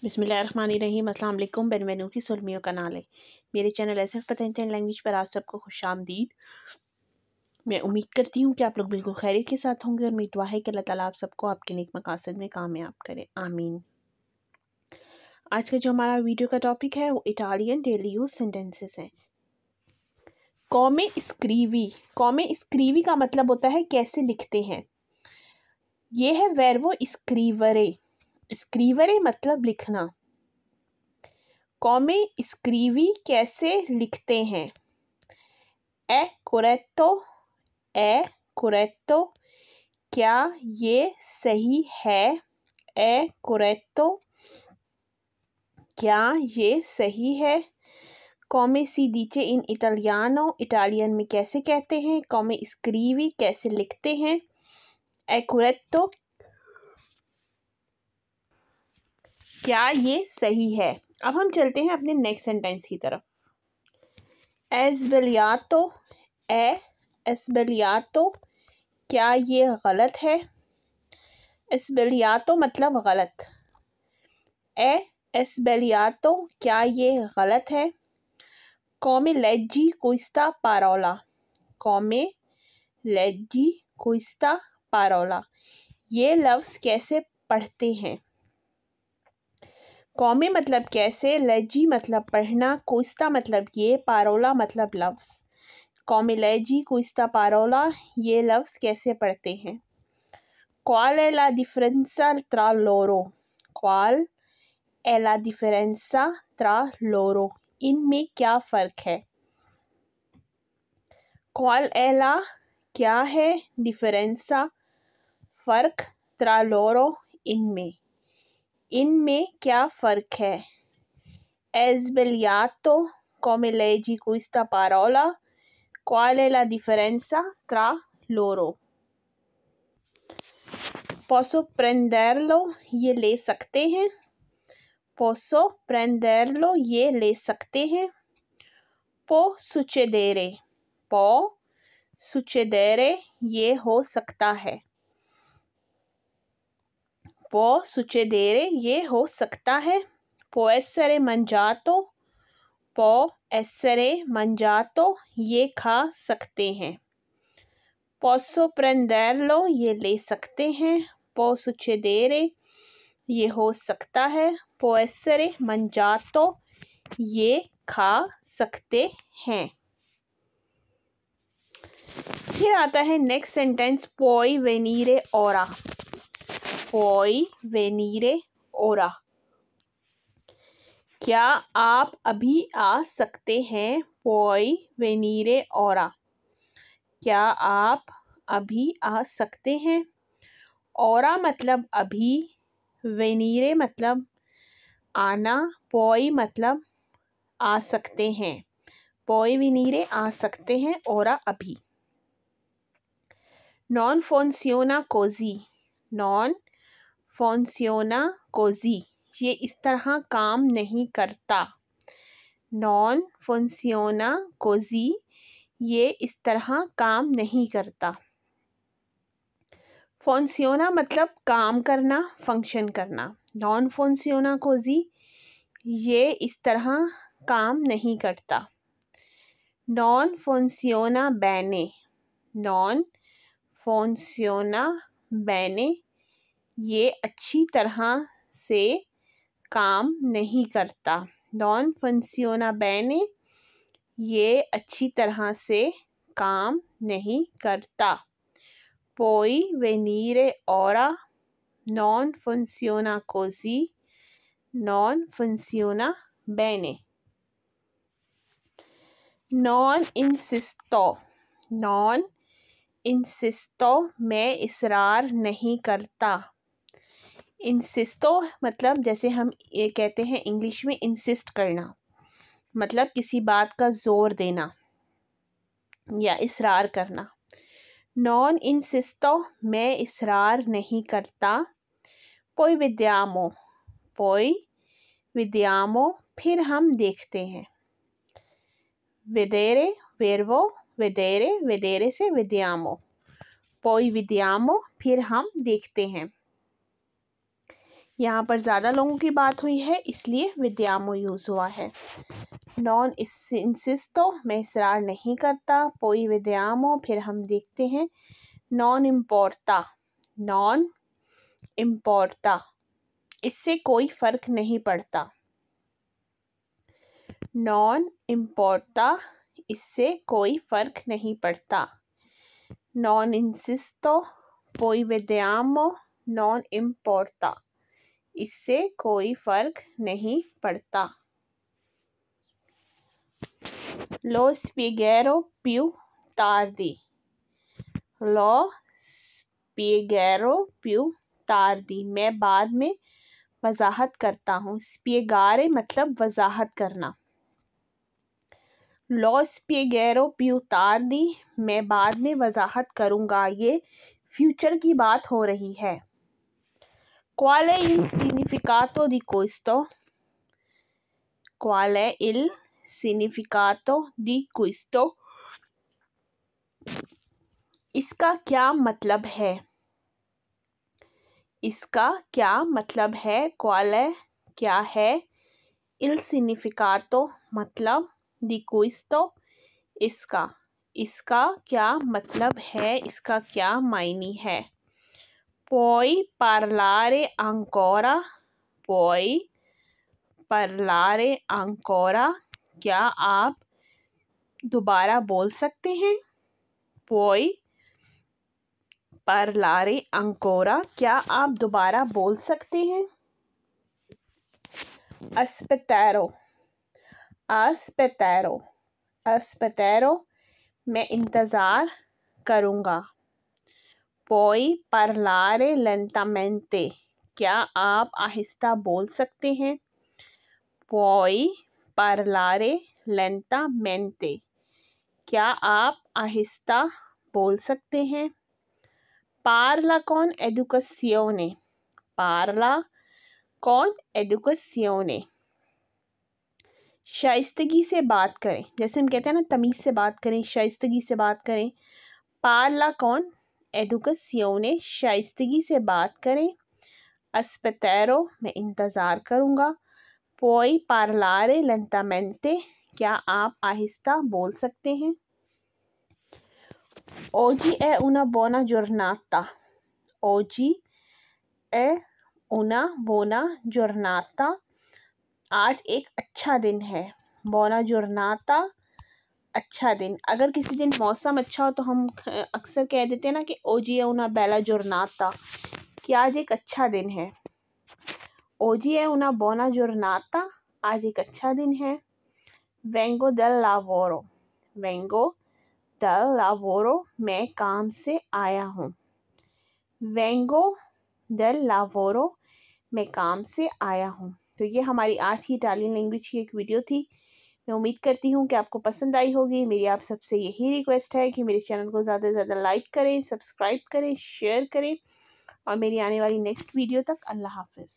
बिस्मिल्लाहिर्रहमानिर्रहीम। अस्सलाम वालेकुम। बेनवेनुती सुलमियो कनाले मेरे चैनल एसएफ पतंजन लैंग्वेज पर आप सबको खुशामदीद। मैं उम्मीद करती हूँ कि आप लोग बिल्कुल खैरियत के साथ होंगे और मेरी दुआ है कि अल्लाह ताला आप सबको आपके नेक मकासद में कामयाब करे, आमीन। आज का जो हमारा वीडियो का टॉपिक है वो इटालियन डेली यूज सेंटेंसेस हैं। कॉमे स्क्रीवी। कॉमे स्क्रीवी का मतलब होता है कैसे लिखते हैं। ये है वर्बो स्क्रीवरे। स्क्रीवरे मतलब लिखना। कॉमे स्क्रीवी कैसे लिखते हैं। ए कोरेक्टो। ए कोरेक्टो क्या ये सही है। ए कोरेक्टो क्या ये सही है। कॉमे सी दीचे इन इटालियानो। इटालियन में कैसे कहते हैं। कॉमे स्क्रीवी कैसे लिखते हैं। ए कोरेक्टो क्या ये सही है। अब हम चलते हैं अपने नेक्स्ट सेंटेंस की तरफ। एस्बेलियातो। एस्बेलियातो क्या ये गलत है। एस्बेलियातो मतलब गलत। एस्बेलियातो क्या ये गलत है। कॉमे लेजी क्विस्टा पारोला। कॉमे लेजी क्विस्टा पारोला ये लफ्ज़ कैसे पढ़ते हैं। कॉमे मतलब कैसे, लेजी मतलब पढ़ना, क्विस्टा मतलब ये, पारोला मतलब लफ्ज़। कॉमे लेजी क्विस्टा पारोला ये लफ्ज़ कैसे पढ़ते हैं। Qual è la differenza tra loro? Qual è la differenza tra loro? इनमें क्या फ़र्क है। Qual è la क्या है, differenza फ़र्क, tra loro इनमें, इनमें क्या फ़र्क है। È sbagliato come leggi questa parola? Qual è la differenza tra loro? Posso prenderlo ये ले सकते हैं। Posso prenderlo ये ले सकते हैं। Può succedere। Può succedere ये हो सकता है। Può succedere ये हो सकता है। Può essere mangiato। Può essere mangiato ये खा सकते हैं। Posso prenderlo ये ले सकते हैं। Può succedere ये हो सकता है। Può essere mangiato ये खा सकते हैं। फिर आता है next sentence puoi venire ora। puoi venire ora क्या आप अभी आ सकते हैं। puoi venire ora क्या आप अभी आ सकते हैं। ora मतलब अभी, venire मतलब आना, puoi मतलब आ सकते हैं। puoi venire आ सकते हैं, ora अभी। non funziona così। non funziona così ये इस तरह काम नहीं करता। non funziona così ये इस तरह काम नहीं करता। funziona मतलब काम करना, फंक्शन करना। non funziona così ये इस तरह काम नहीं करता। non funziona bene। non funziona bene ये अच्छी तरह से काम नहीं करता। non funziona bene ये अच्छी तरह से काम नहीं करता। puoi venire ora non funziona così non funziona bene। non insisto। non insisto मैं इसरार नहीं करता। इंसिस्टो मतलब जैसे हम ये कहते हैं इंग्लिश में इंसिस्ट करना, मतलब किसी बात का ज़ोर देना या इसरार करना। नॉन इंसिस्टो मैं इसरार नहीं करता। पोई विद्यामो। पोई विद्यामो फिर हम देखते हैं। वेदेरे वेरवो वेदेरे वेदेरे से विद्यामो। पोई विद्यामो फिर हम देखते हैं। यहाँ पर ज़्यादा लोगों की बात हुई है इसलिए विद्यामो यूज़ हुआ है। नॉन इंसिस्तो, मैं इसरार नहीं करता, पोई विद्यामो। फिर हम देखते हैं नॉन इम्पोर्टा, नॉन इम्पोर्टा, इससे कोई फ़र्क नहीं पड़ता। नॉन इम्पोर्टा, इससे कोई फ़र्क नहीं पड़ता। नॉन इंसिस्तो, पोई vediamo, नॉन इम्पोर्टा, इससे कोई फ़र्क नहीं पड़ता। लो spiegherò più tardi, लो spiegherò più tardi, मैं बाद में वजाहत करता हूँ। spiegare मतलब वजाहत करना। लो spiegherò più tardi, मैं बाद में वजाहत करूँगा। ये फ्यूचर की बात हो रही है। Qual è il significato di questo? Qual è il significato di questo? इसका क्या मतलब है? इसका क्या मतलब है? Qual è क्या है? Il significato मतलब di questo, इसका। इसका क्या मतलब है? इसका क्या मायने है? Puoi parlare ancora? Puoi parlare ancora? क्या आप दोबारा बोल सकते हैं? Puoi parlare ancora? क्या आप दोबारा बोल सकते हैं? Aspetterò, aspetterò, aspetterò, मैं इंतज़ार करूँगा। Puoi parlare lentamente? क्या आप आहिस्ता बोल सकते हैं? Puoi parlare lentamente? क्या आप आहिस्ता बोल सकते हैं? Parla con educazione, parla con educazione, शाइस्तगी से बात करें। जैसे हम कहते हैं ना, तमीज़ से बात करें, शाइस्तगी से बात करें। Parla con educazione, शाइस्तगी से बात करें। Aspetterò, मैं इंतज़ार करूँगा। Puoi parlare lentamente? क्या आप आहिस्ता बोल सकते हैं? Oggi è una buona giornata. Oggi è una buona giornata. आज एक अच्छा दिन है। Buona giornata, अच्छा दिन। अगर किसी दिन मौसम अच्छा हो तो हम अक्सर कह देते हैं ना कि oggi è una bella giornata, कि आज एक अच्छा दिन है। Oggi è una buona giornata, आज एक अच्छा दिन है। Vengo dal lavoro, vengo dal lavoro, मैं काम से आया हूँ। Vengo dal lavoro, मैं काम से आया हूँ। तो ये हमारी आज की इटालियन लैंग्वेज की एक वीडियो थी। मैं उम्मीद करती हूँ कि आपको पसंद आई होगी। मेरी आप सबसे यही रिक्वेस्ट है कि मेरे चैनल को ज़्यादा से ज़्यादा लाइक करें, सब्सक्राइब करें, शेयर करें और मेरी आने वाली नेक्स्ट वीडियो तक अल्लाह हाफ़िज़।